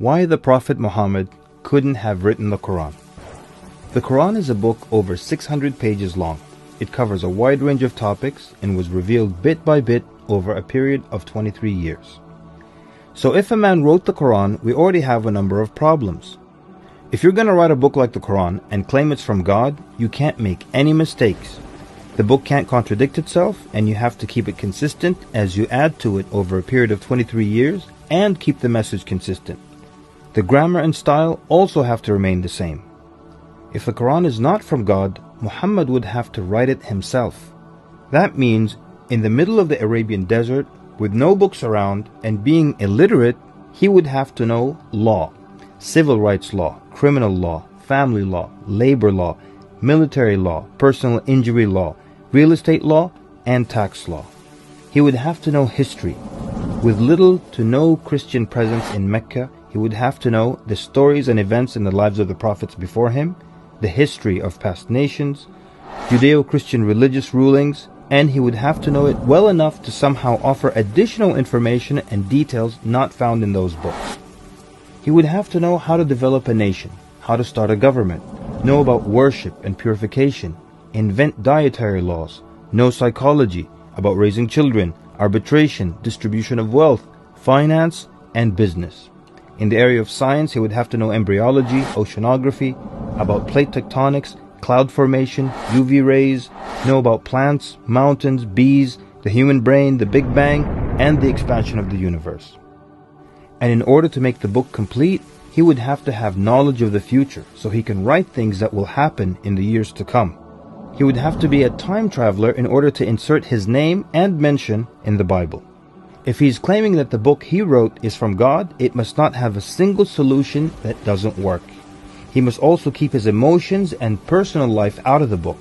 Why the Prophet Muhammad couldn't have written the Quran. The Quran is a book over 600 pages long. It covers a wide range of topics and was revealed bit by bit over a period of 23 years. So if a man wrote the Quran, we already have a number of problems. If you're going to write a book like the Quran and claim it's from God, you can't make any mistakes. The book can't contradict itself, and you have to keep it consistent as you add to it over a period of 23 years and keep the message consistent. The grammar and style also have to remain the same. If the Quran is not from God, Muhammad would have to write it himself. That means in the middle of the Arabian desert, with no books around and being illiterate, he would have to know law, civil rights law, criminal law, family law, labor law, military law, personal injury law, real estate law, and tax law. He would have to know history. With little to no Christian presence in Mecca, he would have to know the stories and events in the lives of the prophets before him, the history of past nations, Judeo-Christian religious rulings, and he would have to know it well enough to somehow offer additional information and details not found in those books. He would have to know how to develop a nation, how to start a government, know about worship and purification, invent dietary laws, know psychology, about raising children, arbitration, distribution of wealth, finance, and business. In the area of science, he would have to know embryology, oceanography, about plate tectonics, cloud formation, UV rays, know about plants, mountains, bees, the human brain, the Big Bang, and the expansion of the universe. And in order to make the book complete, he would have to have knowledge of the future so he can write things that will happen in the years to come. He would have to be a time traveler in order to insert his name and mention in the Bible. If he's claiming that the book he wrote is from God, it must not have a single solution that doesn't work. He must also keep his emotions and personal life out of the book.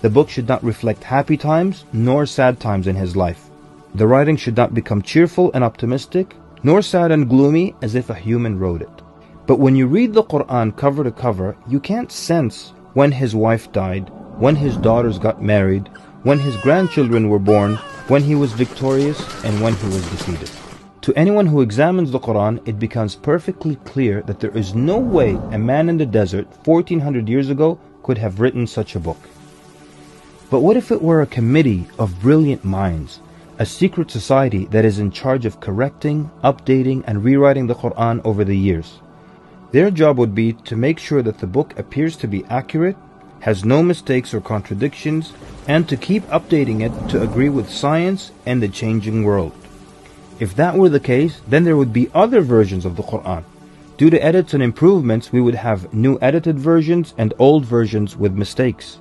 The book should not reflect happy times nor sad times in his life. The writing should not become cheerful and optimistic, nor sad and gloomy as if a human wrote it. But when you read the Quran cover to cover, you can't sense when his wife died, when his daughters got married, when his grandchildren were born, when he was victorious, and when he was defeated. To anyone who examines the Quran, it becomes perfectly clear that there is no way a man in the desert 1400 years ago could have written such a book. But what if it were a committee of brilliant minds, a secret society that is in charge of correcting, updating, and rewriting the Quran over the years? Their job would be to make sure that the book appears to be accurate, has no mistakes or contradictions, and to keep updating it to agree with science and the changing world. If that were the case, then there would be other versions of the Quran. Due to edits and improvements, we would have new edited versions and old versions with mistakes.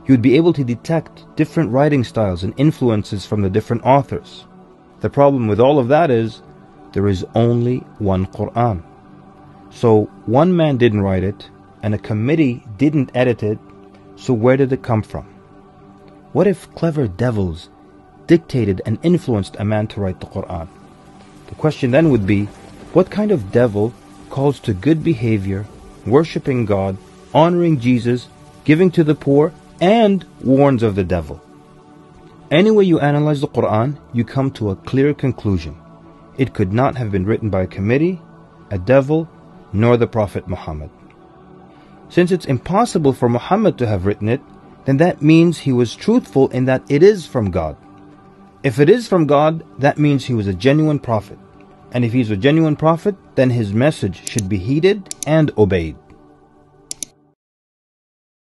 You would be able to detect different writing styles and influences from the different authors. The problem with all of that is, there is only one Quran. So one man didn't write it, and a committee didn't edit it, so where did it come from? What if clever devils dictated and influenced a man to write the Quran? The question then would be, what kind of devil calls to good behavior, worshipping God, honoring Jesus, giving to the poor, and warns of the devil? Any way you analyze the Quran, you come to a clear conclusion. It could not have been written by a committee, a devil, nor the Prophet Muhammad. Since it's impossible for Muhammad to have written it, then that means he was truthful in that it is from God. If it is from God, that means he was a genuine prophet. And if he's a genuine prophet, then his message should be heeded and obeyed.